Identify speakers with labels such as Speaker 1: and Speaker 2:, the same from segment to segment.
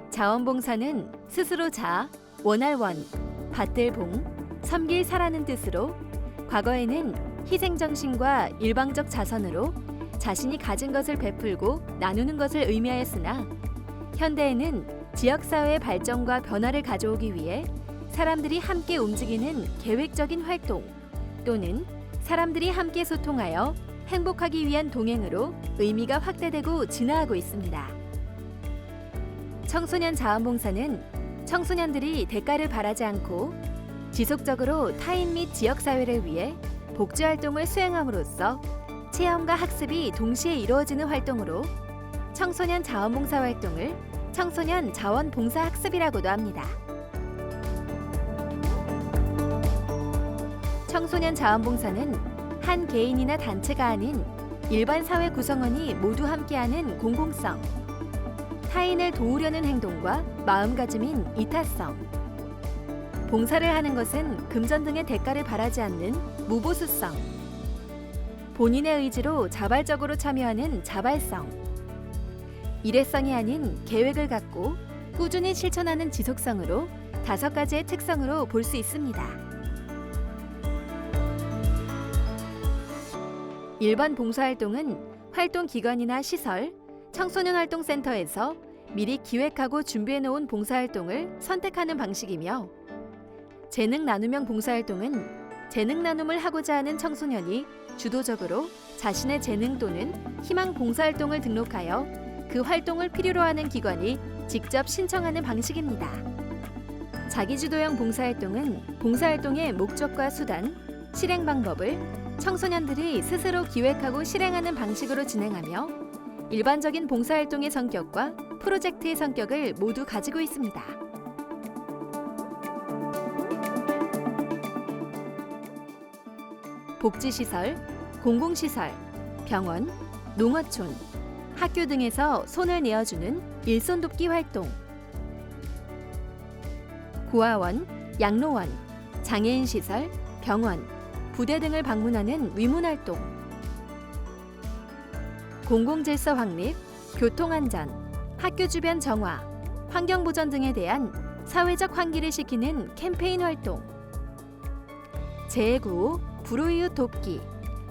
Speaker 1: 자원봉사는 스스로 자, 원할 원, 받들 봉, 섬길 사라는 뜻으로 과거에는 희생정신과 일방적 자선으로 자신이 가진 것을 베풀고 나누는 것을 의미하였으나 현대에는 지역사회의 발전과 변화를 가져오기 위해 사람들이 함께 움직이는 계획적인 활동 또는 사람들이 함께 소통하여 행복하기 위한 동행으로 의미가 확대되고 진화하고 있습니다. 청소년 자원봉사는 청소년들이 대가를 바라지 않고 지속적으로 타인 및 지역사회를 위해 복지활동을 수행함으로써 체험과 학습이 동시에 이루어지는 활동으로 청소년 자원봉사 활동을 청소년 자원봉사학습이라고도 합니다. 청소년 자원봉사는 한 개인이나 단체가 아닌 일반 사회 구성원이 모두 함께하는 공공성, 타인을 도우려는 행동과 마음가짐인 이타성, 봉사를 하는 것은 금전 등의 대가를 바라지 않는 무보수성, 본인의 의지로 자발적으로 참여하는 자발성, 일회성이 아닌 계획을 갖고 꾸준히 실천하는 지속성으로 5가지의 특성으로 볼 수 있습니다. 일반 봉사활동은 활동기관이나 시설, 청소년활동센터에서 미리 기획하고 준비해놓은 봉사활동을 선택하는 방식이며 재능 나눔형 봉사활동은 재능 나눔을 하고자 하는 청소년이 주도적으로 자신의 재능 또는 희망 봉사활동을 등록하여 그 활동을 필요로 하는 기관이 직접 신청하는 방식입니다. 자기주도형 봉사활동은 봉사활동의 목적과 수단, 실행 방법을 청소년들이 스스로 기획하고 실행하는 방식으로 진행하며 일반적인 봉사활동의 성격과 프로젝트의 성격을 모두 가지고 있습니다. 복지시설, 공공시설, 병원, 농어촌, 학교 등에서 손을 내어주는 일손돕기 활동, 고아원, 양로원, 장애인시설, 병원, 부대 등을 방문하는 위문활동, 공공질서 확립, 교통안전, 학교 주변 정화, 환경보전 등에 대한 사회적 환기를 시키는 캠페인 활동, 재해구호, 불우이웃 돕기,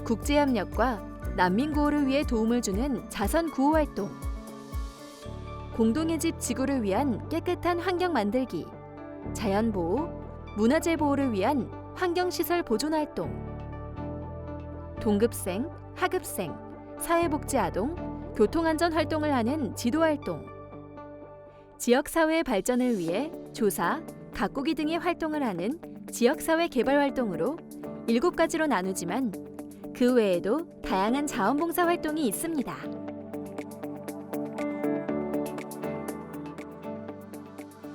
Speaker 1: 국제협력과 난민구호를 위해 도움을 주는 자선구호 활동, 공동의 집 지구를 위한 깨끗한 환경 만들기, 자연보호, 문화재 보호를 위한 환경시설 보존 활동, 동급생, 하급생, 사회복지아동, 교통안전 활동을 하는 지도활동, 지역사회 발전을 위해 조사, 가꾸기 등의 활동을 하는 지역사회 개발 활동으로 7가지로 나누지만 그 외에도 다양한 자원봉사 활동이 있습니다.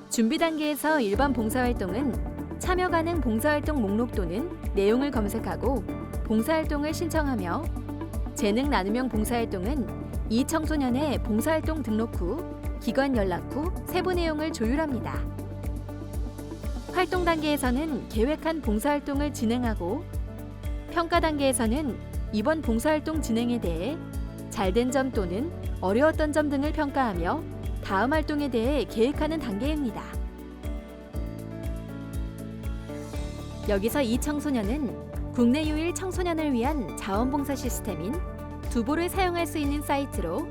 Speaker 1: 준비 단계에서 일반 봉사활동은 참여 가능 봉사활동 목록 또는 내용을 검색하고 봉사활동을 신청하며 재능 나눔형 봉사활동은 이 청소년의 봉사활동 등록 후 기관 연락 후 세부 내용을 조율합니다. 활동 단계에서는 계획한 봉사활동을 진행하고 평가 단계에서는 이번 봉사활동 진행에 대해 잘된 점 또는 어려웠던 점 등을 평가하며 다음 활동에 대해 계획하는 단계입니다. 여기서 이 청소년은 국내 유일 청소년을 위한 자원봉사 시스템인 두보를 사용할 수 있는 사이트로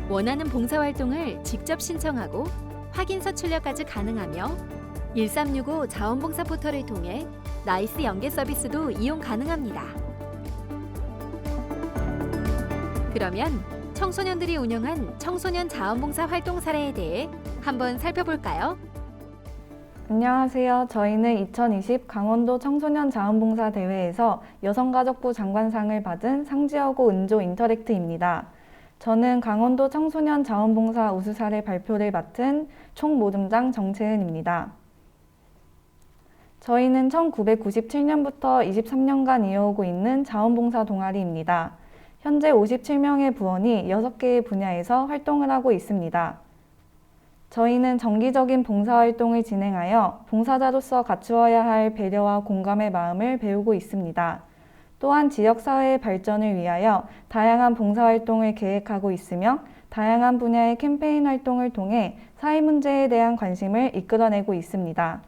Speaker 1: 원하는 봉사활동을 직접 신청하고 확인서 출력까지 가능하며 1365 자원봉사 포털을 통해 나이스 연계 서비스도 이용 가능합니다. 그러면 청소년들이 운영한 청소년 자원봉사 활동 사례에 대해 한번 살펴볼까요?
Speaker 2: 안녕하세요. 저희는 2020 강원도 청소년 자원봉사 대회에서 여성가족부 장관상을 받은 상지여고 은조 인터랙트입니다. 저는 강원도 청소년 자원봉사 우수 사례 발표를 맡은 총모금장 정채은입니다. 저희는 1997년부터 23년간 이어오고 있는 자원봉사 동아리입니다. 현재 57명의 부원이 6개의 분야에서 활동을 하고 있습니다. 저희는 정기적인 봉사활동을 진행하여 봉사자로서 갖추어야 할 배려와 공감의 마음을 배우고 있습니다. 또한 지역사회의 발전을 위하여 다양한 봉사활동을 계획하고 있으며 다양한 분야의 캠페인 활동을 통해 사회 문제에 대한 관심을 이끌어내고 있습니다.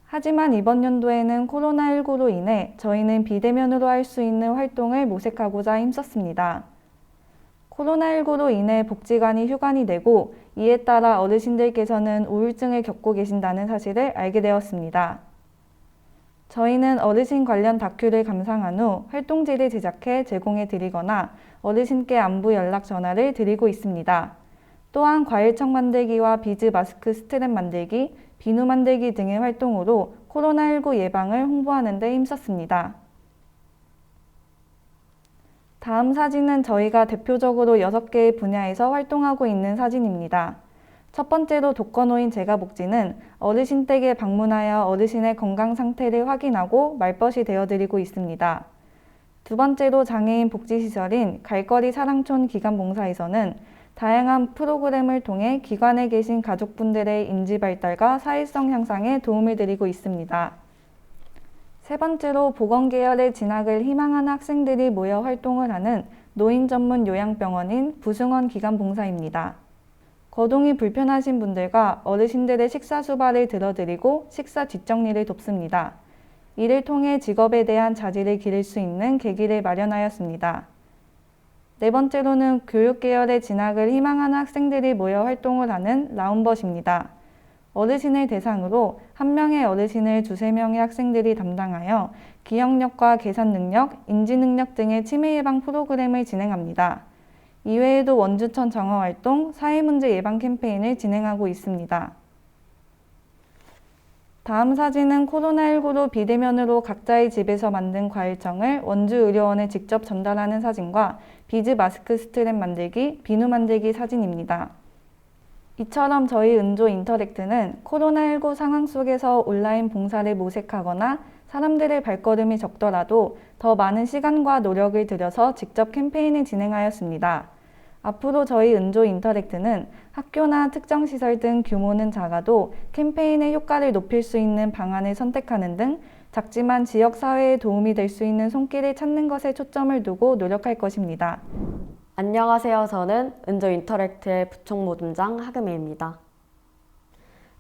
Speaker 2: 하지만 이번 연도에는 코로나19로 인해 저희는 비대면으로 할 수 있는 활동을 모색하고자 힘썼습니다. 코로나19로 인해 복지관이 휴관이 되고 이에 따라 어르신들께서는 우울증을 겪고 계신다는 사실을 알게 되었습니다. 저희는 어르신 관련 다큐를 감상한 후 활동지를 제작해 제공해 드리거나 어르신께 안부 연락 전화를 드리고 있습니다. 또한 과일청 만들기와 비즈 마스크 스트랩 만들기, 비누 만들기 등의 활동으로 코로나19 예방을 홍보하는 데 힘썼습니다. 다음 사진은 저희가 대표적으로 6개의 분야에서 활동하고 있는 사진입니다. 첫 번째로 독거노인 재가복지는 어르신 댁에 방문하여 어르신의 건강 상태를 확인하고 말벗이 되어드리고 있습니다. 두 번째로 장애인 복지시설인 갈거리 사랑촌 기관봉사에서는 다양한 프로그램을 통해 기관에 계신 가족분들의 인지 발달과 사회성 향상에 도움을 드리고 있습니다. 세 번째로 보건계열의 진학을 희망하는 학생들이 모여 활동을 하는 노인 전문 요양병원인 부승원 기관봉사입니다. 거동이 불편하신 분들과 어르신들의 식사 수발을 들어드리고 식사 뒷정리를 돕습니다. 이를 통해 직업에 대한 자질을 기를 수 있는 계기를 마련하였습니다. 네 번째로는 교육계열의 진학을 희망하는 학생들이 모여 활동을 하는 라운벗입니다. 어르신을 대상으로 한 명의 어르신을 두세 명의 학생들이 담당하여 기억력과 계산 능력, 인지 능력 등의 치매 예방 프로그램을 진행합니다. 이외에도 원주천 정화활동, 사회문제 예방 캠페인을 진행하고 있습니다. 다음 사진은 코로나19로 비대면으로 각자의 집에서 만든 과일청을 원주의료원에 직접 전달하는 사진과 비즈 마스크 스트랩 만들기, 비누 만들기 사진입니다. 이처럼 저희 은조 인터랙트는 코로나19 상황 속에서 온라인 봉사를 모색하거나 사람들의 발걸음이 적더라도 더 많은 시간과 노력을 들여서 직접 캠페인을 진행하였습니다. 앞으로 저희 은조 인터랙트는 학교나 특정 시설 등 규모는 작아도 캠페인의 효과를 높일 수 있는 방안을 선택하는 등 작지만 지역사회에 도움이 될 수 있는 손길을 찾는 것에 초점을 두고 노력할 것입니다.
Speaker 3: 안녕하세요. 저는 은조 인터랙트의 부총모둠장 하금혜입니다.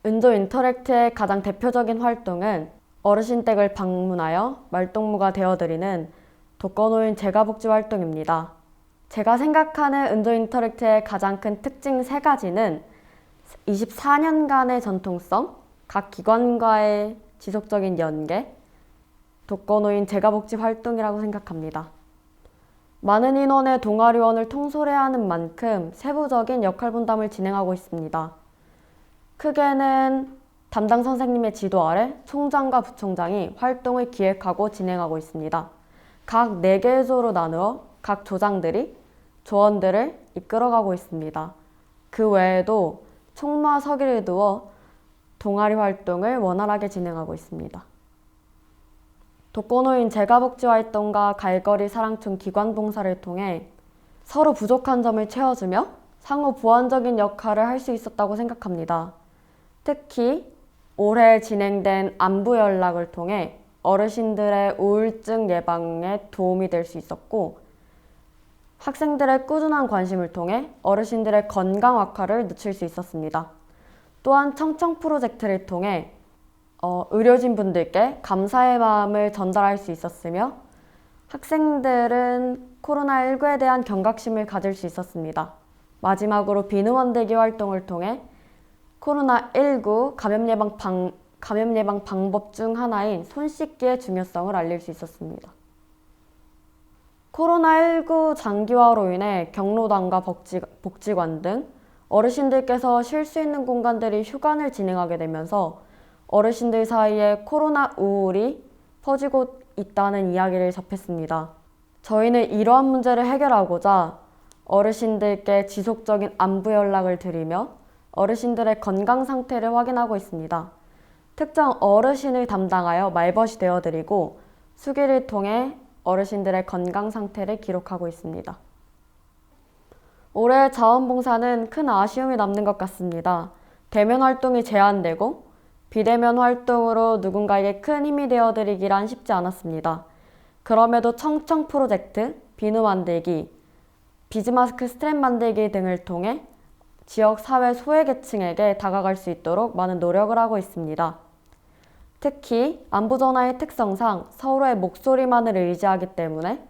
Speaker 3: 은조 인터랙트의 가장 대표적인 활동은 어르신 댁을 방문하여 말동무가 되어드리는 독거노인 재가복지 활동입니다. 제가 생각하는 은조 인터랙트의 가장 큰 특징 3가지는 24년간의 전통성, 각 기관과의 지속적인 연계, 독거노인 재가복지 활동이라고 생각합니다. 많은 인원의 동아리원을 통솔해야 하는 만큼 세부적인 역할 분담을 진행하고 있습니다. 크게는 담당 선생님의 지도 아래 총장과 부총장이 활동을 기획하고 진행하고 있습니다. 각 4개의 조로 나누어 각 조장들이 조원들을 이끌어가고 있습니다. 그 외에도 총무와 서기를 두어 동아리 활동을 원활하게 진행하고 있습니다. 독거노인 재가복지 활동과 갈거리 사랑촌 기관봉사를 통해 서로 부족한 점을 채워주며 상호 보완적인 역할을 할 수 있었다고 생각합니다. 특히 올해 진행된 안부 연락을 통해 어르신들의 우울증 예방에 도움이 될 수 있었고 학생들의 꾸준한 관심을 통해 어르신들의 건강 악화를 늦출 수 있었습니다. 또한 청청 프로젝트를 통해 의료진 분들께 감사의 마음을 전달할 수 있었으며 학생들은 코로나19에 대한 경각심을 가질 수 있었습니다. 마지막으로 비누 만들기 활동을 통해 코로나19 감염 예방 방법 중 하나인 손 씻기의 중요성을 알릴 수 있었습니다. 코로나19 장기화로 인해 경로당과 복지관 등 어르신들께서 쉴 수 있는 공간들이 휴관을 진행하게 되면서 어르신들 사이에 코로나 우울이 퍼지고 있다는 이야기를 접했습니다. 저희는 이러한 문제를 해결하고자 어르신들께 지속적인 안부 연락을 드리며 어르신들의 건강 상태를 확인하고 있습니다. 특정 어르신을 담당하여 말벗이 되어드리고 수기를 통해 어르신들의 건강 상태를 기록하고 있습니다. 올해 자원봉사는 큰 아쉬움이 남는 것 같습니다. 대면 활동이 제한되고 비대면 활동으로 누군가에게 큰 힘이 되어드리기란 쉽지 않았습니다. 그럼에도 청청 프로젝트, 비누 만들기, 비즈마스크 스트랩 만들기 등을 통해 지역 사회 소외계층에게 다가갈 수 있도록 많은 노력을 하고 있습니다. 특히 안부전화의 특성상 서로의 목소리만을 의지하기 때문에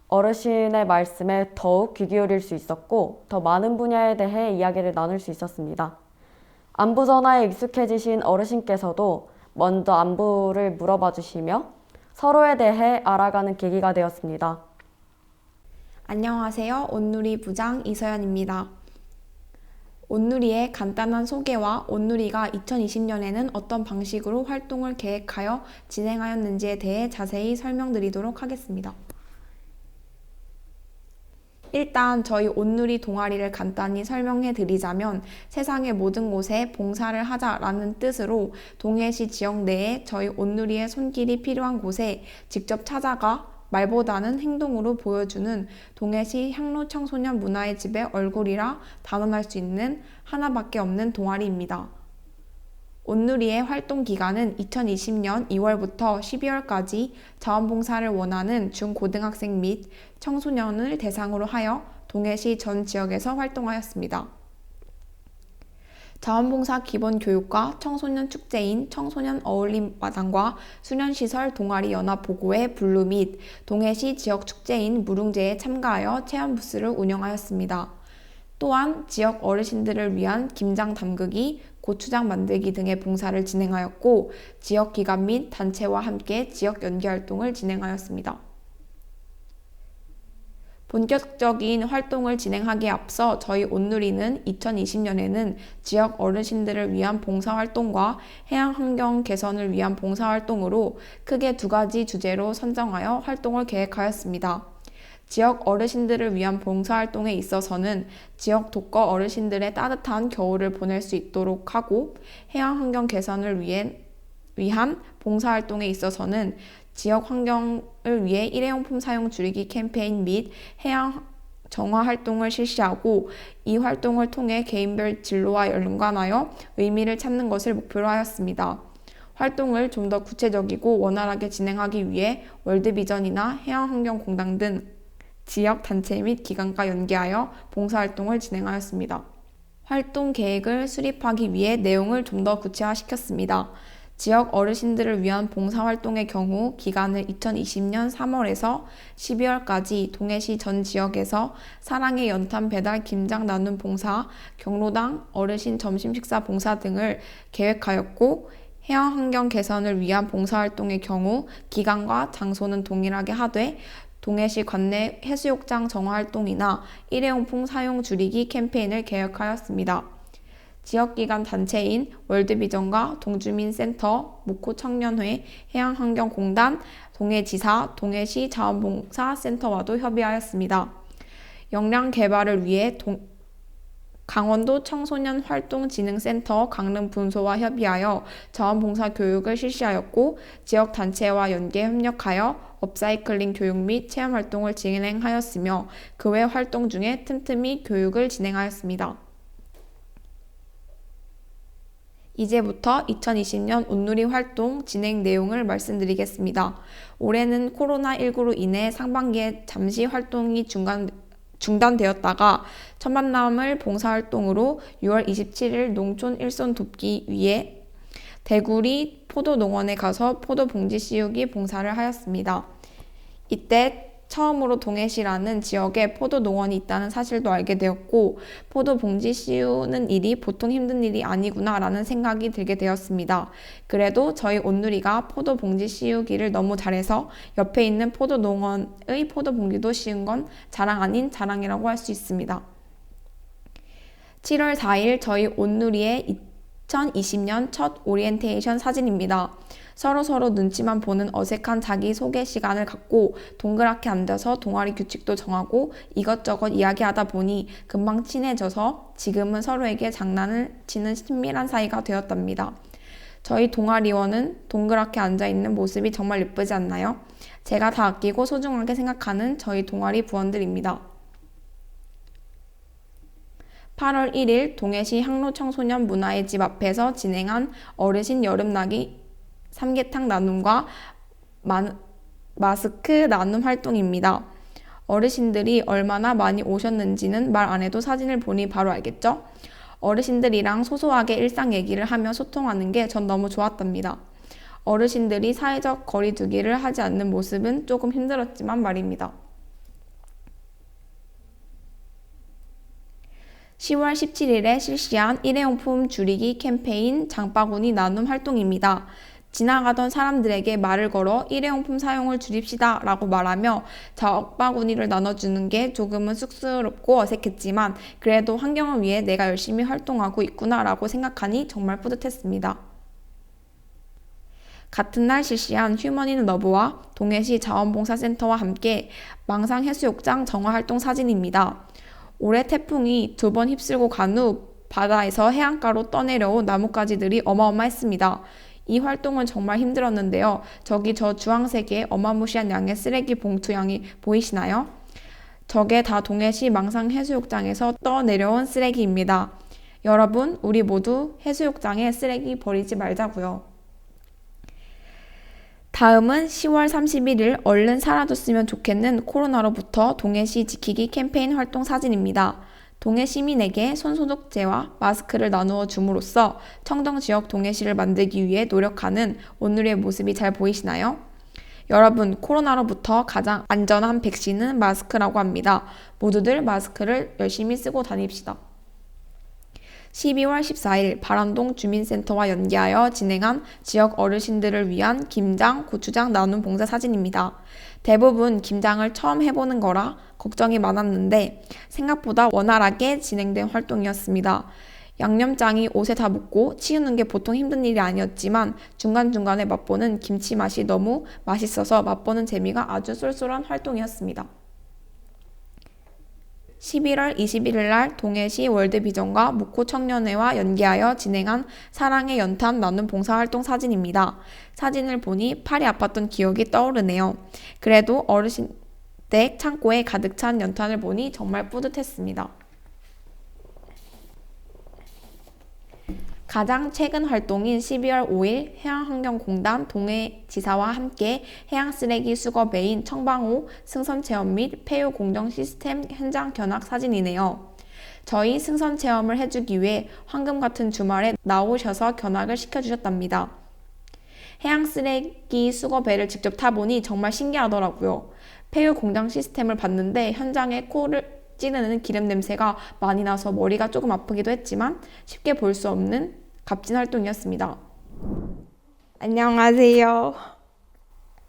Speaker 3: 어르신의 말씀에 더욱 귀 기울일 수 있었고 더 많은 분야에 대해 이야기를 나눌 수 있었습니다. 안부전화에 익숙해지신 어르신께서도 먼저 안부를 물어봐 주시며 서로에 대해 알아가는 계기가 되었습니다.
Speaker 4: 안녕하세요. 온누리 부장 이서연입니다. 온누리의 간단한 소개와 온누리가 2020년에는 어떤 방식으로 활동을 계획하여 진행하였는지에 대해 자세히 설명드리도록 하겠습니다. 일단 저희 온누리 동아리를 간단히 설명해 드리자면 세상의 모든 곳에 봉사를 하자라는 뜻으로 동해시 지역 내에 저희 온누리의 손길이 필요한 곳에 직접 찾아가 말보다는 행동으로 보여주는 동해시 향로 청소년 문화의 집의 얼굴이라 단언할 수 있는 하나밖에 없는 동아리입니다. 온누리의 활동 기간은 2020년 2월부터 12월까지 자원봉사를 원하는 중고등학생 및 청소년을 대상으로 하여 동해시 전 지역에서 활동하였습니다. 자원봉사 기본교육과 청소년 축제인 청소년 어울림마당과 수련시설 동아리 연합보고회 분류 및 동해시 지역 축제인 무릉제에 참가하여 체험부스를 운영하였습니다. 또한 지역 어르신들을 위한 김장 담그기, 고추장 만들기 등의 봉사를 진행하였고 지역기관 및 단체와 함께 지역 연계활동을 진행하였습니다. 본격적인 활동을 진행하기에 앞서 저희 온누리는 2020년에는 지역 어르신들을 위한 봉사활동과 해양환경 개선을 위한 봉사활동으로 크게 두 가지 주제로 선정하여 활동을 계획하였습니다. 지역 어르신들을 위한 봉사활동에 있어서는 지역 독거 어르신들의 따뜻한 겨울을 보낼 수 있도록 하고 해양환경 개선을 위한 봉사활동에 있어서는 지역 환경을 위해 일회용품 사용 줄이기 캠페인 및 해양 정화 활동을 실시하고 이 활동을 통해 개인별 진로와 연관하여 의미를 찾는 것을 목표로 하였습니다. 활동을 좀 더 구체적이고 원활하게 진행하기 위해 월드비전이나 해양환경공단 등 지역 단체 및 기관과 연계하여 봉사활동을 진행하였습니다. 활동 계획을 수립하기 위해 내용을 좀 더 구체화시켰습니다. 지역 어르신들을 위한 봉사활동의 경우 기간을 2020년 3월에서 12월까지 동해시 전 지역에서 사랑의 연탄 배달 김장 나눔 봉사, 경로당 어르신 점심 식사 봉사 등을 계획하였고 해양환경 개선을 위한 봉사활동의 경우 기간과 장소는 동일하게 하되 동해시 관내 해수욕장 정화활동이나 일회용품 사용 줄이기 캠페인을 계획하였습니다. 지역기관 단체인 월드비전과 동주민센터, 목호청년회, 해양환경공단, 동해지사, 동해시 자원봉사센터와도 협의하였습니다. 역량 개발을 위해 강원도 청소년 활동진흥센터 강릉분소와 협의하여 자원봉사 교육을 실시하였고 지역 단체와 연계 협력하여 업사이클링 교육 및 체험활동을 진행하였으며 그 외 활동 중에 틈틈이 교육을 진행하였습니다. 이제부터 2020년 온누리 활동 진행 내용을 말씀드리겠습니다. 올해는 코로나19로 인해 상반기에 잠시 활동이 중단되었다가 첫 만남을 봉사활동으로 6월 27일 농촌 일손 돕기 위해 대구리 포도농원에 가서 포도 봉지 씌우기 봉사를 하였습니다. 이때 처음으로 동해시라는 지역에 포도 농원이 있다는 사실도 알게 되었고 포도 봉지 씌우는 일이 보통 힘든 일이 아니구나 라는 생각이 들게 되었습니다. 그래도 저희 온누리가 포도 봉지 씌우기를 너무 잘해서 옆에 있는 포도 농원의 포도 봉지도 씌운 건 자랑 아닌 자랑이라고 할 수 있습니다. 7월 4일 저희 온누리의 2020년 첫 오리엔테이션 사진입니다. 서로 눈치만 보는 어색한 자기소개 시간을 갖고 동그랗게 앉아서 동아리 규칙도 정하고 이것저것 이야기하다 보니 금방 친해져서 지금은 서로에게 장난을 치는 친밀한 사이가 되었답니다. 저희 동아리원은 동그랗게 앉아있는 모습이 정말 예쁘지 않나요? 제가 다 아끼고 소중하게 생각하는 저희 동아리 부원들입니다. 8월 1일 동해시 항로청소년 문화의 집 앞에서 진행한 어르신 여름나기 삼계탕 나눔과 마스크 나눔 활동입니다. 어르신들이 얼마나 많이 오셨는지는 말 안 해도 사진을 보니 바로 알겠죠? 어르신들이랑 소소하게 일상 얘기를 하며 소통하는 게 전 너무 좋았답니다. 어르신들이 사회적 거리 두기를 하지 않는 모습은 조금 힘들었지만 말입니다. 10월 17일에 실시한 일회용품 줄이기 캠페인 장바구니 나눔 활동입니다. 지나가던 사람들에게 말을 걸어 일회용품 사용을 줄입시다 라고 말하며 장바구니를 나눠주는 게 조금은 쑥스럽고 어색했지만 그래도 환경을 위해 내가 열심히 활동하고 있구나 라고 생각하니 정말 뿌듯했습니다. 같은 날 실시한 휴먼인 러브와 동해시 자원봉사센터와 함께 망상해수욕장 정화활동 사진입니다. 올해 태풍이 2번 휩쓸고 간 후 바다에서 해안가로 떠내려온 나뭇가지들이 어마어마했습니다. 이 활동은 정말 힘들었는데요. 저기 저 주황색의 어마무시한 양의 쓰레기 봉투 양이 보이시나요? 저게 다 동해시 망상해수욕장에서 떠내려온 쓰레기입니다. 여러분, 우리 모두 해수욕장에 쓰레기 버리지 말자고요. 다음은 10월 31일 얼른 사라졌으면 좋겠는 코로나로부터 동해시 지키기 캠페인 활동 사진입니다. 동해 시민에게 손소독제와 마스크를 나누어 줌으로써 청정 지역 동해시를 만들기 위해 노력하는 오늘의 모습이 잘 보이시나요? 여러분, 코로나로부터 가장 안전한 백신은 마스크라고 합니다. 모두들 마스크를 열심히 쓰고 다닙시다. 12월 14일 바람동 주민센터와 연계하여 진행한 지역 어르신들을 위한 김장, 고추장 나눔 봉사 사진입니다. 대부분 김장을 처음 해보는 거라 걱정이 많았는데 생각보다 원활하게 진행된 활동이었습니다. 양념장이 옷에 다 묻고 치우는 게 보통 힘든 일이 아니었지만 중간중간에 맛보는 김치 맛이 너무 맛있어서 맛보는 재미가 아주 쏠쏠한 활동이었습니다. 11월 21일 날 동해시 월드비전과 묵호청년회와 연계하여 진행한 사랑의 연탄 나눔 봉사활동 사진입니다. 사진을 보니 팔이 아팠던 기억이 떠오르네요. 그래도 어르신 댁 창고에 가득 찬 연탄을 보니 정말 뿌듯했습니다. 가장 최근 활동인 12월 5일 해양환경공단 동해지사와 함께 해양쓰레기 수거배인 청방호 승선체험 및 폐유 공정 시스템 현장 견학 사진이네요. 저희 승선체험을 해주기 위해 황금 같은 주말에 나오셔서 견학을 시켜주셨답니다. 해양쓰레기 수거배를 직접 타보니 정말 신기하더라고요. 폐유 공장 시스템을 봤는데 현장에 코를 찌르는 기름 냄새가 많이 나서 머리가 조금 아프기도 했지만 쉽게 볼 수 없는 값진 활동이었습니다. 안녕하세요.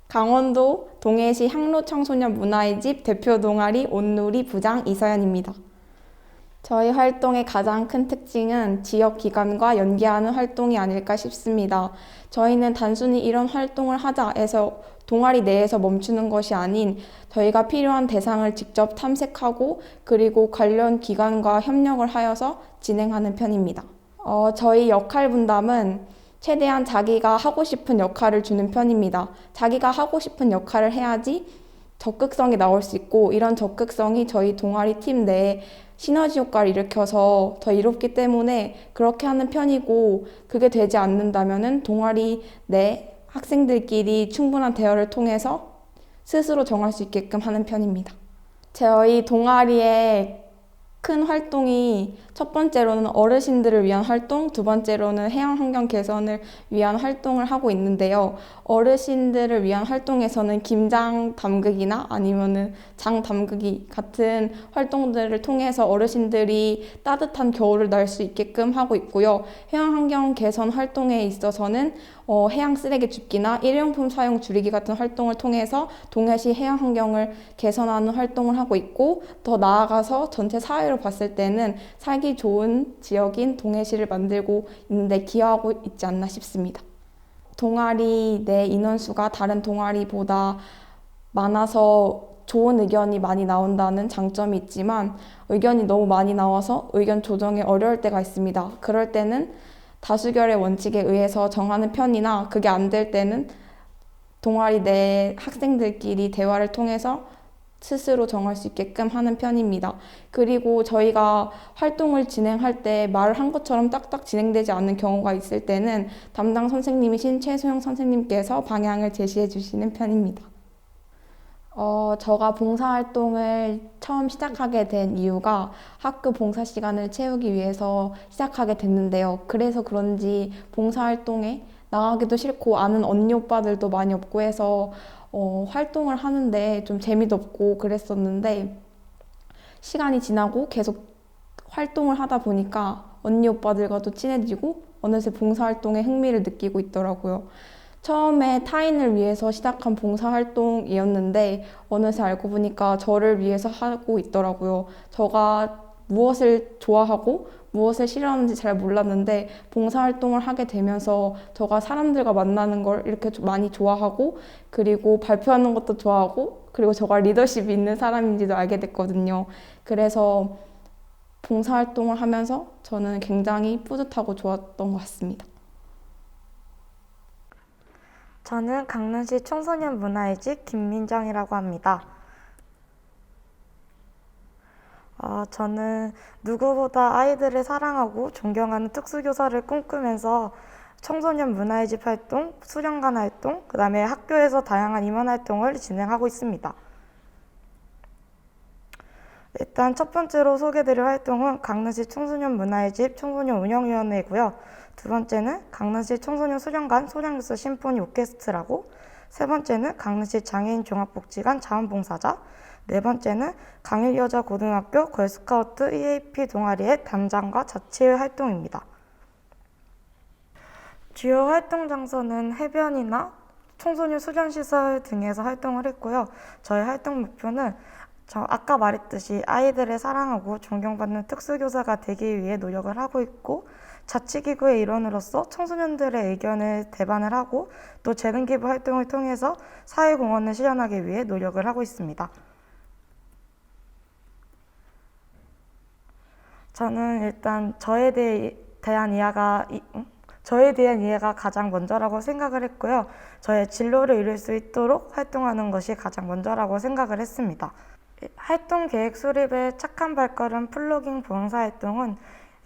Speaker 4: 강원도 동해시 향로청소년 문화의 집 대표 동아리 온누리 부장 이서연입니다. 저희 활동의 가장 큰 특징은 지역기관과 연계하는 활동이 아닐까 싶습니다. 저희는 단순히 이런 활동을 하자 해서 동아리 내에서 멈추는 것이 아닌 저희가 필요한 대상을 직접 탐색하고 그리고 관련 기관과 협력을 하여서 진행하는 편입니다. 저희 역할 분담은 최대한 자기가 하고 싶은 역할을 주는 편입니다. 자기가 하고 싶은 역할을 해야지 적극성이 나올 수 있고 이런 적극성이 저희 동아리 팀 내에 시너지 효과를 일으켜서 더 이롭기 때문에 그렇게 하는 편이고 그게 되지 않는다면은 동아리 내 학생들끼리 충분한 대화를 통해서 스스로 정할 수 있게끔 하는 편입니다. 저희 동아리의 큰 활동이 첫 번째로는 어르신들을 위한 활동, 두 번째로는 해양환경 개선을 위한 활동을 하고 있는데요. 어르신들을 위한 활동에서는 김장 담그기나 아니면은 장 담그기 같은 활동들을 통해서 어르신들이 따뜻한 겨울을 날 수 있게끔 하고 있고요. 해양환경 개선 활동에 있어서는 해양 쓰레기 줍기나 일회용품 사용 줄이기 같은 활동을 통해서 동해시 해양환경을 개선하는 활동을 하고 있고 더 나아가서 전체 사회로 봤을 때는 살기 좋은 지역인 동해시를 만들고 있는데 기여하고 있지 않나 싶습니다. 동아리 내 인원수가 다른 동아리보다 많아서 좋은 의견이 많이 나온다는 장점이 있지만 의견이 너무 많이 나와서 의견 조정이 어려울 때가 있습니다. 그럴 때는 다수결의 원칙에 의해서 정하는 편이나 그게 안 될 때는 동아리 내 학생들끼리 대화를 통해서 스스로 정할 수 있게끔 하는 편입니다. 그리고 저희가 활동을 진행할 때 말을 한 것처럼 딱딱 진행되지 않는 경우가 있을 때는 담당 선생님이신 최소영 선생님께서 방향을 제시해 주시는 편입니다. 제가 봉사활동을 처음 시작하게 된 이유가 학교 봉사 시간을 채우기 위해서 시작하게 됐는데요. 그래서 그런지 봉사활동에 나가기도 싫고 아는 언니 오빠들도 많이 없고 해서 활동을 하는데 좀 재미도 없고 그랬었는데 시간이 지나고 계속 활동을 하다 보니까 언니 오빠들과도 친해지고 어느새 봉사활동에 흥미를 느끼고 있더라고요. 처음에 타인을 위해서 시작한 봉사활동이었는데 어느새 알고 보니까 저를 위해서 하고 있더라고요. 제가 무엇을 좋아하고 무엇을 싫어하는지 잘 몰랐는데 봉사활동을 하게 되면서 제가 사람들과 만나는 걸 이렇게 많이 좋아하고 그리고 발표하는 것도 좋아하고 그리고 제가 리더십이 있는 사람인지도 알게 됐거든요. 그래서 봉사활동을 하면서 저는 굉장히 뿌듯하고 좋았던 것 같습니다.
Speaker 5: 저는 강릉시 청소년 문화의집 김민정이라고 합니다. 저는 누구보다 아이들을 사랑하고 존경하는 특수교사를 꿈꾸면서 청소년 문화의집 활동, 수련관 활동, 그 다음에 학교에서 다양한 임원 활동을 진행하고 있습니다. 일단 첫 번째로 소개드릴 활동은 강릉시 청소년 문화의집 청소년 운영위원회이고요. 두 번째는 강릉시 청소년 수련관 소량뉴스 심포니 오케스트라고, 세 번째는 강릉시 장애인 종합복지관 자원봉사자, 네 번째는 강일여자고등학교 걸스카우트 EAP 동아리의 담장과 자치회 활동입니다. 주요 활동 장소는 해변이나 청소년 수련시설 등에서 활동을 했고요. 저희 활동 목표는 아까 말했듯이 아이들을 사랑하고 존경받는 특수교사가 되기 위해 노력을 하고 있고, 자치기구의 일원으로서 청소년들의 의견을 대반을 하고 또 재능기부 활동을 통해서 사회공헌을 실현하기 위해 노력을 하고 있습니다. 저는 일단 저에 대한 이해가 가장 먼저라고 생각을 했고요. 저의 진로를 이룰 수 있도록 활동하는 것이 가장 먼저라고 생각을 했습니다. 활동 계획 수립의 착한 발걸음 플로깅 봉사활동은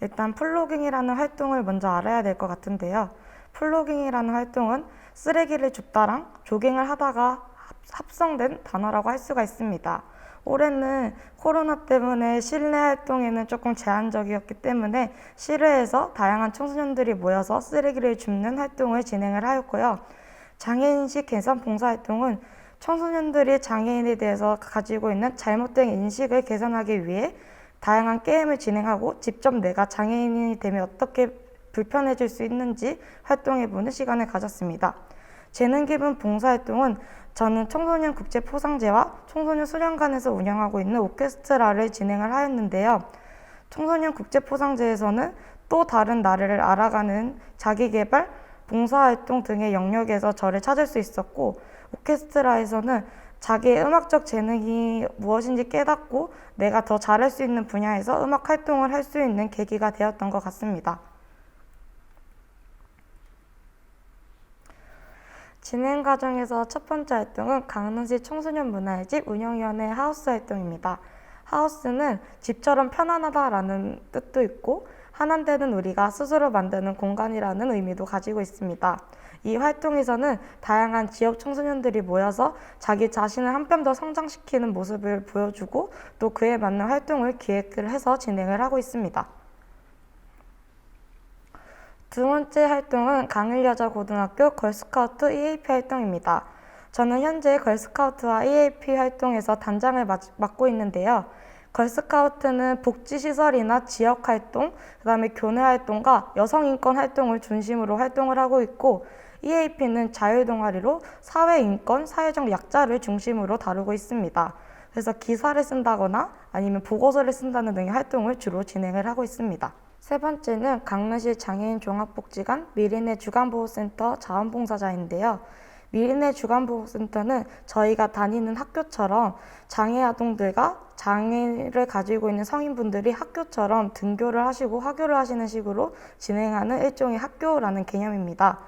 Speaker 5: 일단 플로깅이라는 활동을 먼저 알아야 될 것 같은데요. 플로깅이라는 활동은 쓰레기를 줍다랑 조깅을 하다가 합성된 단어라고 할 수가 있습니다. 올해는 코로나 때문에 실내 활동에는 조금 제한적이었기 때문에 실외에서 다양한 청소년들이 모여서 쓰레기를 줍는 활동을 진행을 하였고요. 장애인식 개선 봉사활동은 청소년들이 장애인에 대해서 가지고 있는 잘못된 인식을 개선하기 위해 다양한 게임을 진행하고 직접 내가 장애인이 되면 어떻게 불편해질 수 있는지 활동해보는 시간을 가졌습니다. 재능기부 봉사활동은 저는 청소년 국제포상제와 청소년 수련관에서 운영하고 있는 오케스트라를 진행을 하였는데요. 청소년 국제포상제에서는 또 다른 나를 알아가는 자기개발, 봉사활동 등의 영역에서 저를 찾을 수 있었고, 오케스트라에서는 자기의 음악적 재능이 무엇인지 깨닫고 내가 더 잘할 수 있는 분야에서 음악 활동을 할 수 있는 계기가 되었던 것 같습니다. 진행 과정에서 첫 번째 활동은 강릉시 청소년 문화의집 운영위원회 하우스 활동입니다. 하우스는 집처럼 편안하다라는 뜻도 있고 하나되는 우리가 스스로 만드는 공간이라는 의미도 가지고 있습니다. 이 활동에서는 다양한 지역 청소년들이 모여서 자기 자신을 한 뼘 더 성장시키는 모습을 보여주고 또 그에 맞는 활동을 기획을 해서 진행을 하고 있습니다. 두 번째 활동은 강일여자고등학교 걸스카우트 EAP 활동입니다. 저는 현재 걸스카우트와 EAP 활동에서 단장을 맡고 있는데요. 걸스카우트는 복지시설이나 지역활동, 그 다음에 교내활동과 여성인권 활동을 중심으로 활동을 하고 있고, EAP는 자율동아리로 사회인권, 사회적 약자를 중심으로 다루고 있습니다. 그래서 기사를 쓴다거나 아니면 보고서를 쓴다는 등의 활동을 주로 진행을 하고 있습니다. 세 번째는 강릉시 장애인 종합복지관 미리네 주간보호센터 자원봉사자인데요. 미리네 주간보호센터는 저희가 다니는 학교처럼 장애 아동들과 장애를 가지고 있는 성인분들이 학교처럼 등교를 하시고 하교를 하시는 식으로 진행하는 일종의 학교라는 개념입니다.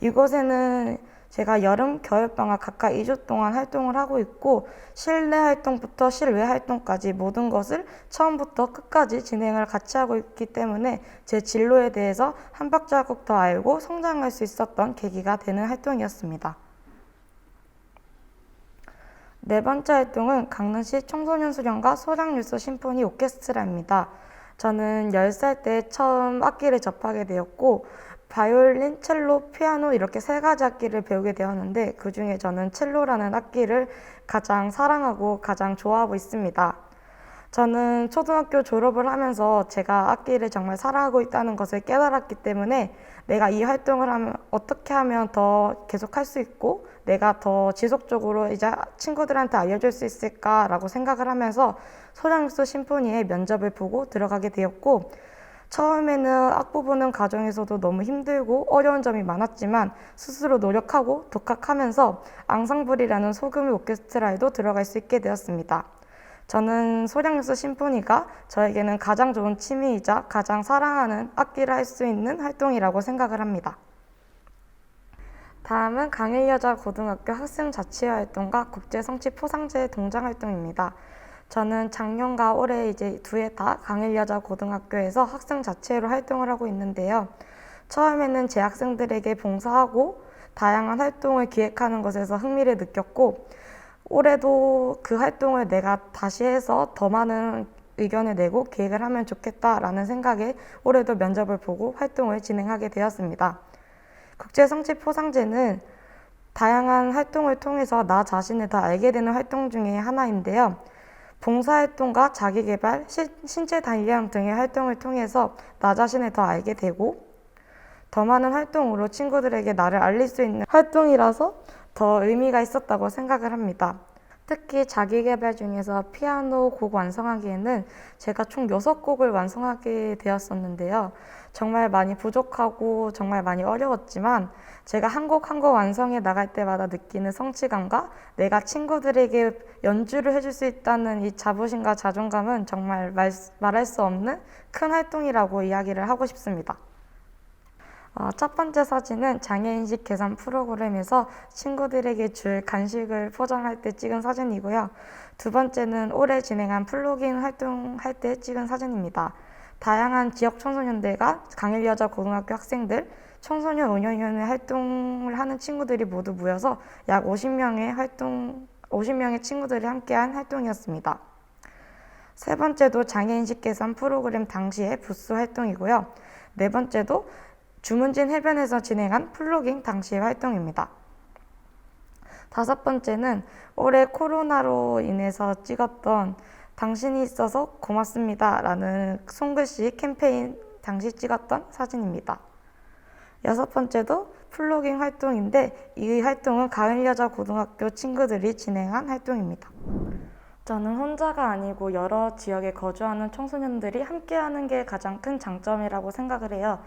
Speaker 5: 이곳에는 제가 여름, 겨울방학 각각 2주 동안 활동을 하고 있고 실내 활동부터 실외 활동까지 모든 것을 처음부터 끝까지 진행을 같이 하고 있기 때문에 제 진로에 대해서 한 발자국 더 알고 성장할 수 있었던 계기가 되는 활동이었습니다. 네 번째 활동은 강릉시 청소년 수련과 소량유소 심포니 오케스트라입니다. 저는 10살 때 처음 악기를 접하게 되었고 바이올린, 첼로, 피아노 이렇게 3가지 악기를 배우게 되었는데 그중에 저는 첼로라는 악기를 가장 사랑하고 가장 좋아하고 있습니다. 저는 초등학교 졸업을 하면서 제가 악기를 정말 사랑하고 있다는 것을 깨달았기 때문에 내가 이 활동을 하면 어떻게 하면 더 계속할 수 있고 내가 더 지속적으로 이제 친구들한테 알려줄 수 있을까라고 생각을 하면서 소량유소 심포니의 면접을 보고 들어가게 되었고 처음에는 악보 보는 과정에서도 너무 힘들고 어려운 점이 많았지만 스스로 노력하고 독학하면서 앙상블이라는 소규모 오케스트라에도 들어갈 수 있게 되었습니다. 저는 소량유소 심포니가 저에게는 가장 좋은 취미이자 가장 사랑하는 악기를 할 수 있는 활동이라고 생각을 합니다. 다음은 강일여자고등학교 학생자치활동과 국제성취 포상제 동장활동입니다. 저는 작년과 올해 이제 2해 다 강일여자고등학교에서 학생자치회로 활동을 하고 있는데요. 처음에는 재학생들에게 봉사하고 다양한 활동을 기획하는 것에서 흥미를 느꼈고 올해도 그 활동을 내가 다시 해서 더 많은 의견을 내고 계획을 하면 좋겠다라는 생각에 올해도 면접을 보고 활동을 진행하게 되었습니다. 국제성취 포상제는 다양한 활동을 통해서 나 자신을 더 알게 되는 활동 중에 하나인데요. 봉사활동과 자기개발, 신체 단련 등의 활동을 통해서 나 자신을 더 알게 되고 더 많은 활동으로 친구들에게 나를 알릴 수 있는 활동이라서 더 의미가 있었다고 생각을 합니다. 특히 자기개발 중에서 피아노 곡 완성하기에는 제가 총 6곡을 완성하게 되었었는데요. 정말 많이 부족하고 정말 많이 어려웠지만 제가 한 곡 한 곡 완성해 나갈 때마다 느끼는 성취감과 내가 친구들에게 연주를 해줄 수 있다는 이 자부심과 자존감은 정말 말할 수 없는 큰 활동이라고 이야기를 하고 싶습니다. 첫 번째 사진은 장애인식 계산 프로그램에서 친구들에게 줄 간식을 포장할 때 찍은 사진이고요. 두 번째는 올해 진행한 플로깅 활동할 때 찍은 사진입니다. 다양한 지역 청소년들과 강일여자고등학교 학생들, 청소년 운영위원회 활동을 하는 친구들이 모두 모여서 약 50명의 친구들이 함께한 활동이었습니다. 세 번째도 장애인식 계산 프로그램 당시의 부스 활동이고요. 네 번째도 주문진 해변에서 진행한 플로깅 당시의 활동입니다. 다섯 번째는 올해 코로나로 인해서 찍었던 당신이 있어서 고맙습니다 라는 손글씨 캠페인 당시 찍었던 사진입니다. 여섯 번째도 플로깅 활동인데 이 활동은 가을여자고등학교 친구들이 진행한 활동입니다. 저는 혼자가 아니고 여러 지역에 거주하는 청소년들이 함께하는 게 가장 큰 장점이라고 생각을 해요.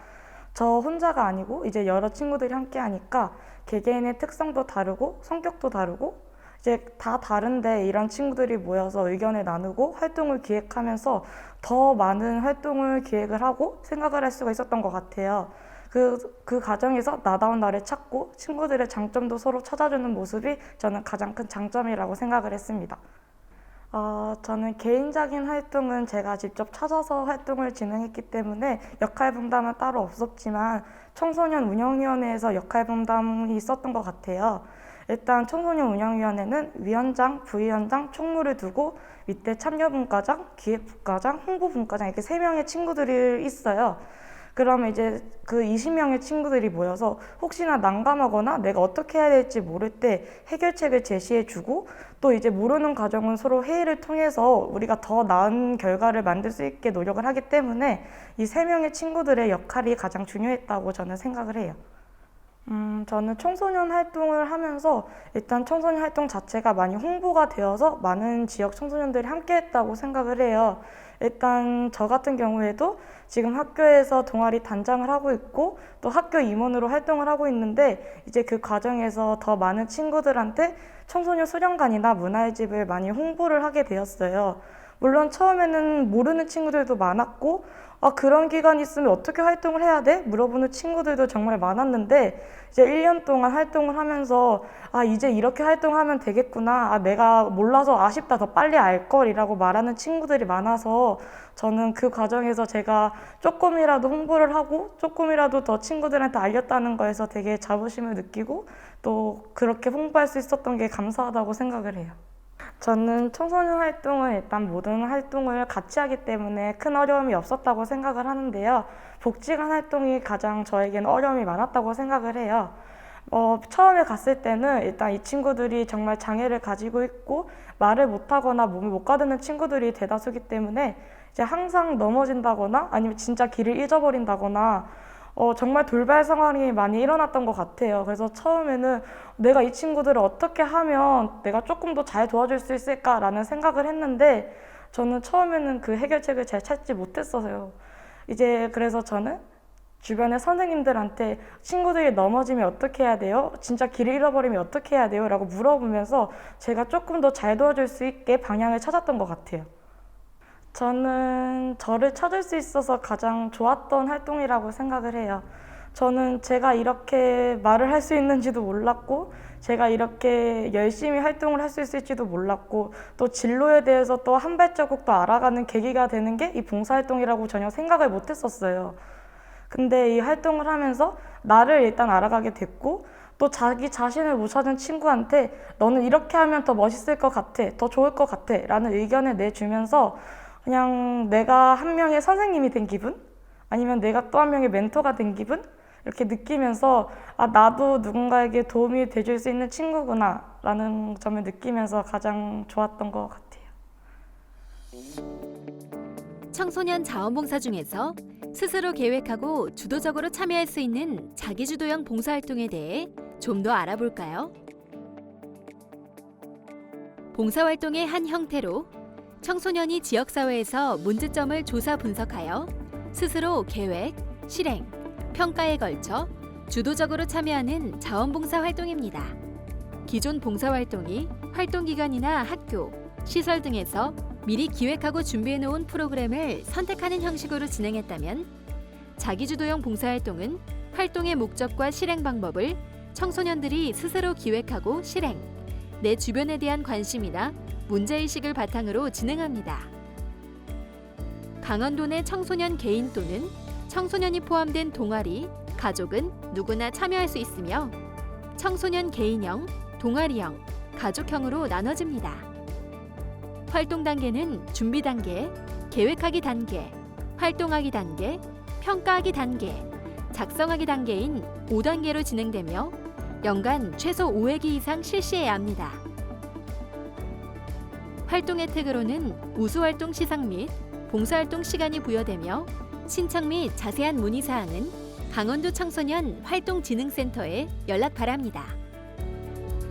Speaker 5: 저 혼자가 아니고 이제 여러 친구들이 함께 하니까 개개인의 특성도 다르고 성격도 다르고 이제 다 다른데 이런 친구들이 모여서 의견을 나누고 활동을 기획하면서 더 많은 활동을 기획을 하고 생각을 할 수가 있었던 것 같아요. 그 과정에서 나다운 나를 찾고 친구들의 장점도 서로 찾아주는 모습이 저는 가장 큰 장점이라고 생각을 했습니다. 저는 개인적인 활동은 제가 직접 찾아서 활동을 진행했기 때문에 역할 분담은 따로 없었지만 청소년 운영위원회에서 역할 분담이 있었던 것 같아요. 일단 청소년 운영위원회는 위원장, 부위원장, 총무를 두고 밑에 참여분과장, 기획분과장, 홍보분과장 이렇게 3명의 친구들이 있어요. 그러면 이제 그 20명의 친구들이 모여서 혹시나 난감하거나 내가 어떻게 해야 될지 모를 때 해결책을 제시해주고 또 이제 모르는 과정은 서로 회의를 통해서 우리가 더 나은 결과를 만들 수 있게 노력을 하기 때문에 이 3명의 친구들의 역할이 가장 중요했다고 저는 생각을 해요. 저는 청소년 활동을 하면서 일단 청소년 활동 자체가 많이 홍보가 되어서 많은 지역 청소년들이 함께 했다고 생각을 해요. 일단 저 같은 경우에도 지금 학교에서 동아리 단장을 하고 있고 또 학교 임원으로 활동을 하고 있는데 이제 그 과정에서 더 많은 친구들한테 청소년 수련관이나 문화의 집을 많이 홍보를 하게 되었어요. 물론 처음에는 모르는 친구들도 많았고 그런 기간이 있으면 어떻게 활동을 해야 돼? 물어보는 친구들도 정말 많았는데 이제 1년 동안 활동을 하면서 이제 이렇게 활동하면 되겠구나. 내가 몰라서 아쉽다. 더 빨리 알걸이라고 말하는 친구들이 많아서 저는 그 과정에서 제가 조금이라도 홍보를 하고 조금이라도 더 친구들한테 알렸다는 거에서 되게 자부심을 느끼고 또 그렇게 홍보할 수 있었던 게 감사하다고 생각을 해요. 저는 청소년 활동은 일단 모든 활동을 같이 하기 때문에 큰 어려움이 없었다고 생각을 하는데요. 복지관 활동이 가장 저에게는 어려움이 많았다고 생각을 해요. 처음에 갔을 때는 일단 이 친구들이 정말 장애를 가지고 있고 말을 못하거나 몸을 못 가드는 친구들이 대다수기 때문에 이제 항상 넘어진다거나 아니면 진짜 길을 잊어버린다거나 정말 돌발 상황이 많이 일어났던 것 같아요. 그래서 처음에는 내가 이 친구들을 어떻게 하면 내가 조금 더 잘 도와줄 수 있을까라는 생각을 했는데 저는 처음에는 그 해결책을 잘 찾지 못했어요. 이제 그래서 저는 주변의 선생님들한테 친구들이 넘어지면 어떻게 해야 돼요? 진짜 길을 잃어버리면 어떻게 해야 돼요? 라고 물어보면서 제가 조금 더 잘 도와줄 수 있게 방향을 찾았던 것 같아요. 저는 저를 찾을 수 있어서 가장 좋았던 활동이라고 생각을 해요. 저는 제가 이렇게 말을 할 수 있는지도 몰랐고 제가 이렇게 열심히 활동을 할 수 있을지도 몰랐고 또 진로에 대해서 또 한 발자국 더 알아가는 계기가 되는 게 이 봉사활동이라고 전혀 생각을 못 했었어요. 근데 이 활동을 하면서 나를 일단 알아가게 됐고 또 자기 자신을 못 찾은 친구한테 너는 이렇게 하면 더 멋있을 것 같아, 더 좋을 것 같아 라는 의견을 내주면서 그냥 내가 한 명의 선생님이 된 기분? 아니면 내가 또 한 명의 멘토가 된 기분? 이렇게 느끼면서 나도 누군가에게 도움이 돼줄 수 있는 친구구나 라는 점을 느끼면서 가장 좋았던 것 같아요.
Speaker 1: 청소년 자원봉사 중에서 스스로 계획하고 주도적으로 참여할 수 있는 자기주도형 봉사활동에 대해 좀 더 알아볼까요? 봉사활동의 한 형태로 청소년이 지역사회에서 문제점을 조사 분석하여 스스로 계획, 실행, 평가에 걸쳐 주도적으로 참여하는 자원봉사 활동입니다. 기존 봉사활동이 활동기관이나 학교, 시설 등에서 미리 기획하고 준비해놓은 프로그램을 선택하는 형식으로 진행했다면 자기주도형 봉사활동은 활동의 목적과 실행 방법을 청소년들이 스스로 기획하고 실행, 내 주변에 대한 관심이나 문제의식을 바탕으로 진행합니다. 강원도 내 청소년 개인 또는 청소년이 포함된 동아리, 가족은 누구나 참여할 수 있으며 청소년 개인형, 동아리형, 가족형으로 나눠집니다. 활동 단계는 준비 단계, 계획하기 단계, 활동하기 단계, 평가하기 단계, 작성하기 단계인 5단계로 진행되며 연간 최소 5회기 이상 실시해야 합니다. 활동 혜택으로는 우수활동 시상 및 봉사활동 시간이 부여되며 신청 및 자세한 문의사항은 강원도 청소년 활동진흥센터에 연락 바랍니다.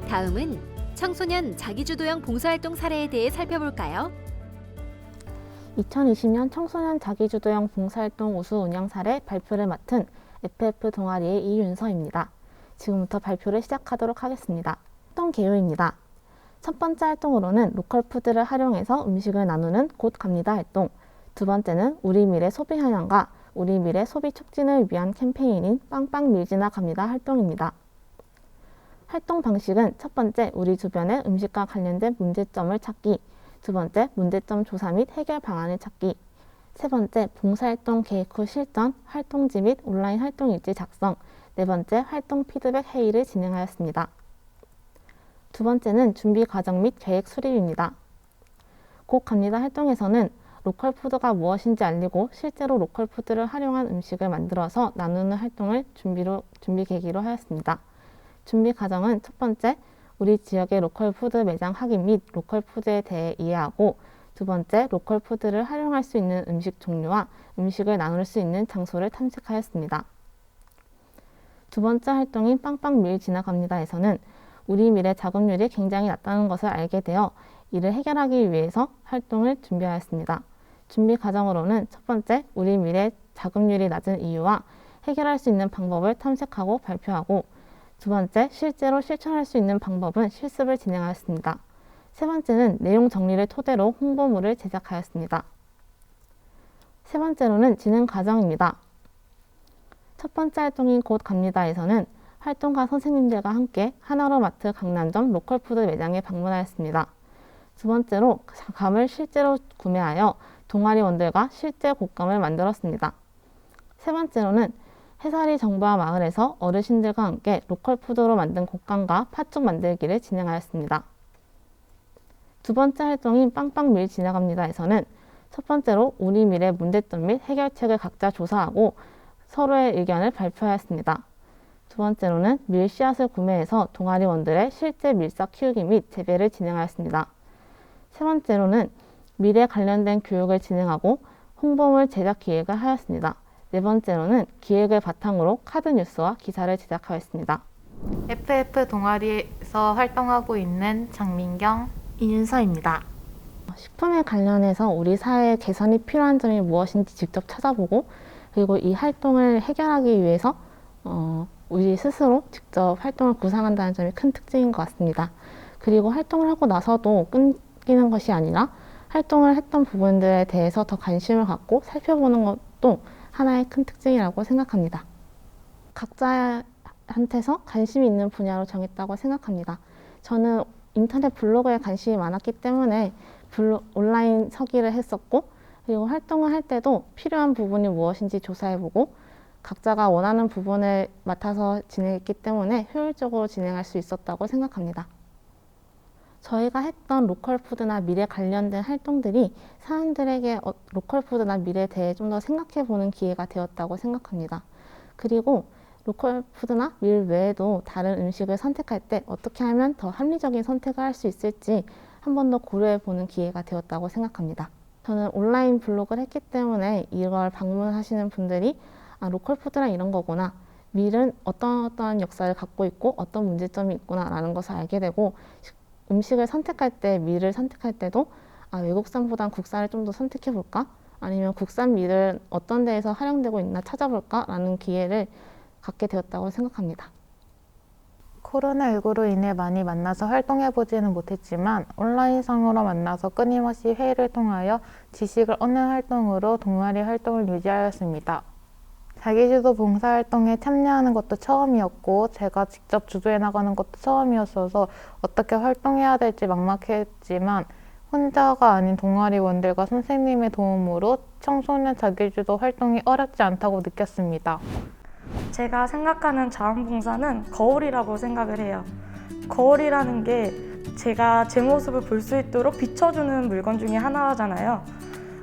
Speaker 1: 다음은 청소년 자기주도형 봉사활동 사례에 대해 살펴볼까요?
Speaker 6: 2020년 청소년 자기주도형 봉사활동 우수 운영 사례 발표를 맡은 FF 동아리의 이윤서입니다. 지금부터 발표를 시작하도록 하겠습니다. 활동 개요입니다. 첫 번째 활동으로는 로컬 푸드를 활용해서 음식을 나누는 곧 갑니다 활동, 두 번째는 우리 미래 소비 현황과 우리 미래 소비 촉진을 위한 캠페인인 빵빵 밀지나 갑니다 활동입니다. 활동 방식은 첫 번째, 우리 주변의 음식과 관련된 문제점을 찾기, 두 번째, 문제점 조사 및 해결 방안을 찾기, 세 번째, 봉사활동 계획 후 실전, 활동지 및 온라인 활동 일지 작성, 네 번째, 활동 피드백 회의를 진행하였습니다. 두 번째는 준비 과정 및 계획 수립입니다. 곧 갑니다 활동에서는 로컬 푸드가 무엇인지 알리고 실제로 로컬 푸드를 활용한 음식을 만들어서 나누는 활동을 준비 계기로 하였습니다. 준비 과정은 첫 번째, 우리 지역의 로컬 푸드 매장 확인 및 로컬 푸드에 대해 이해하고, 두 번째, 로컬 푸드를 활용할 수 있는 음식 종류와 음식을 나눌 수 있는 장소를 탐색하였습니다. 두 번째 활동인 빵빵 밀 지나갑니다에서는 우리 밀의 자급률이 굉장히 낮다는 것을 알게 되어 이를 해결하기 위해서 활동을 준비하였습니다. 준비 과정으로는 첫 번째, 우리 밀의 자급률이 낮은 이유와 해결할 수 있는 방법을 탐색하고 발표하고, 두 번째, 실제로 실천할 수 있는 방법은 실습을 진행하였습니다. 세 번째는 내용 정리를 토대로 홍보물을 제작하였습니다. 세 번째로는 진행 과정입니다. 첫 번째 활동인 곧 갑니다에서는 활동가 선생님들과 함께 하나로마트 강남점 로컬푸드 매장에 방문하였습니다. 두 번째로 감을 실제로 구매하여 동아리원들과 실제 곶감을 만들었습니다. 세 번째로는 해사리 정부와 마을에서 어르신들과 함께 로컬푸드로 만든 곶감과 팥죽 만들기를 진행하였습니다. 두 번째 활동인 빵빵 밀 지나갑니다에서는 첫 번째로 우리 밀의 문제점 및 해결책을 각자 조사하고 서로의 의견을 발표하였습니다. 두 번째로는 밀 씨앗을 구매해서 동아리원들의 실제 밀싹 키우기 및 재배를 진행하였습니다. 세 번째로는 밀에 관련된 교육을 진행하고 홍보물 제작 기획을 하였습니다. 네 번째로는 기획을 바탕으로 카드 뉴스와 기사를 제작하였습니다.
Speaker 7: FF 동아리에서 활동하고 있는 장민경, 이윤서입니다.
Speaker 6: 식품에 관련해서 우리 사회에 개선이 필요한 점이 무엇인지 직접 찾아보고 그리고 이 활동을 해결하기 위해서 우리 스스로 직접 활동을 구상한다는 점이 큰 특징인 것 같습니다. 그리고 활동을 하고 나서도 끊기는 것이 아니라 활동을 했던 부분들에 대해서 더 관심을 갖고 살펴보는 것도 하나의 큰 특징이라고 생각합니다. 각자한테서 관심이 있는 분야로 정했다고 생각합니다. 저는 인터넷 블로그에 관심이 많았기 때문에 온라인 서기를 했었고 그리고 활동을 할 때도 필요한 부분이 무엇인지 조사해보고 각자가 원하는 부분을 맡아서 진행했기 때문에 효율적으로 진행할 수 있었다고 생각합니다. 저희가 했던 로컬푸드나 밀에 관련된 활동들이 사람들에게 로컬푸드나 밀에 대해 좀 더 생각해보는 기회가 되었다고 생각합니다. 그리고 로컬푸드나 밀 외에도 다른 음식을 선택할 때 어떻게 하면 더 합리적인 선택을 할 수 있을지 한 번 더 고려해보는 기회가 되었다고 생각합니다. 저는 온라인 블로그를 했기 때문에 이걸 방문하시는 분들이 로컬푸드란 이런 거구나, 밀은 어떤 역사를 갖고 있고 어떤 문제점이 있구나 라는 것을 알게 되고 음식을 선택할 때 밀을 선택할 때도 외국산보단 국산을 좀 더 선택해 볼까? 아니면 국산 밀은 어떤 데에서 활용되고 있나 찾아볼까? 라는 기회를 갖게 되었다고 생각합니다.
Speaker 7: 코로나19로 인해 많이 만나서 활동해보지는 못했지만 온라인상으로 만나서 끊임없이 회의를 통하여 지식을 얻는 활동으로 동아리 활동을 유지하였습니다. 자기주도 봉사활동에 참여하는 것도 처음이었고 제가 직접 주도해 나가는 것도 처음이었어서 어떻게 활동해야 될지 막막했지만 혼자가 아닌 동아리원들과 선생님의 도움으로 청소년 자기주도 활동이 어렵지 않다고 느꼈습니다.
Speaker 5: 제가 생각하는 자원봉사는 거울이라고 생각을 해요. 거울이라는 게 제가 제 모습을 볼 수 있도록 비춰주는 물건 중에 하나잖아요.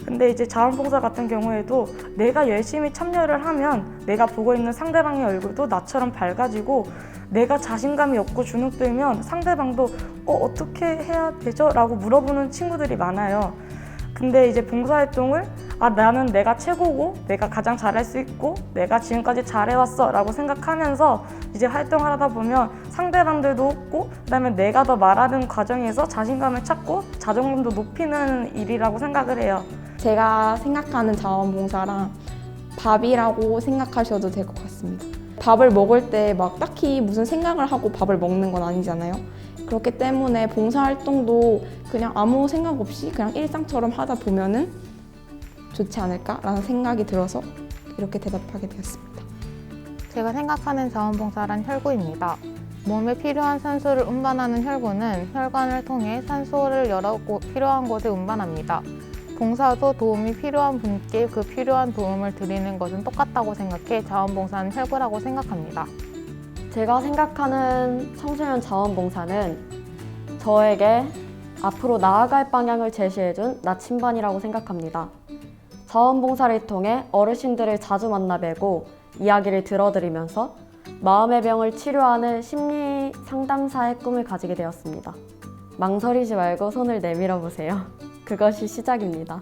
Speaker 5: 근데 이제 자원봉사 같은 경우에도 내가 열심히 참여를 하면 내가 보고 있는 상대방의 얼굴도 나처럼 밝아지고 내가 자신감이 없고 주눅들면 상대방도 어떻게 해야 되죠? 라고 물어보는 친구들이 많아요. 근데 이제 봉사활동을 나는 내가 최고고 내가 가장 잘할 수 있고 내가 지금까지 잘해왔어 라고 생각하면서 이제 활동을 하다 보면 상대방들도 없고 그다음에 내가 더 말하는 과정에서 자신감을 찾고 자존감도 높이는 일이라고 생각을 해요.
Speaker 4: 제가 생각하는 자원봉사랑 밥이라고 생각하셔도 될 것 같습니다. 밥을 먹을 때 막 딱히 무슨 생각을 하고 밥을 먹는 건 아니잖아요. 그렇기 때문에 봉사활동도 그냥 아무 생각 없이 그냥 일상처럼 하다 보면은 좋지 않을까라는 생각이 들어서 이렇게 대답하게 되었습니다.
Speaker 7: 제가 생각하는 자원봉사란 혈구입니다. 몸에 필요한 산소를 운반하는 혈구는 혈관을 통해 산소를 여러 필요한 곳에 운반합니다. 봉사도 도움이 필요한 분께 그 필요한 도움을 드리는 것은 똑같다고 생각해 자원봉사는 혈구라고 생각합니다.
Speaker 3: 제가 생각하는 청소년 자원봉사는 저에게 앞으로 나아갈 방향을 제시해준 나침반이라고 생각합니다. 자원봉사를 통해 어르신들을 자주 만나 뵈고 이야기를 들어드리면서 마음의 병을 치료하는 심리 상담사의 꿈을 가지게 되었습니다. 망설이지 말고 손을 내밀어 보세요. 그것이 시작입니다.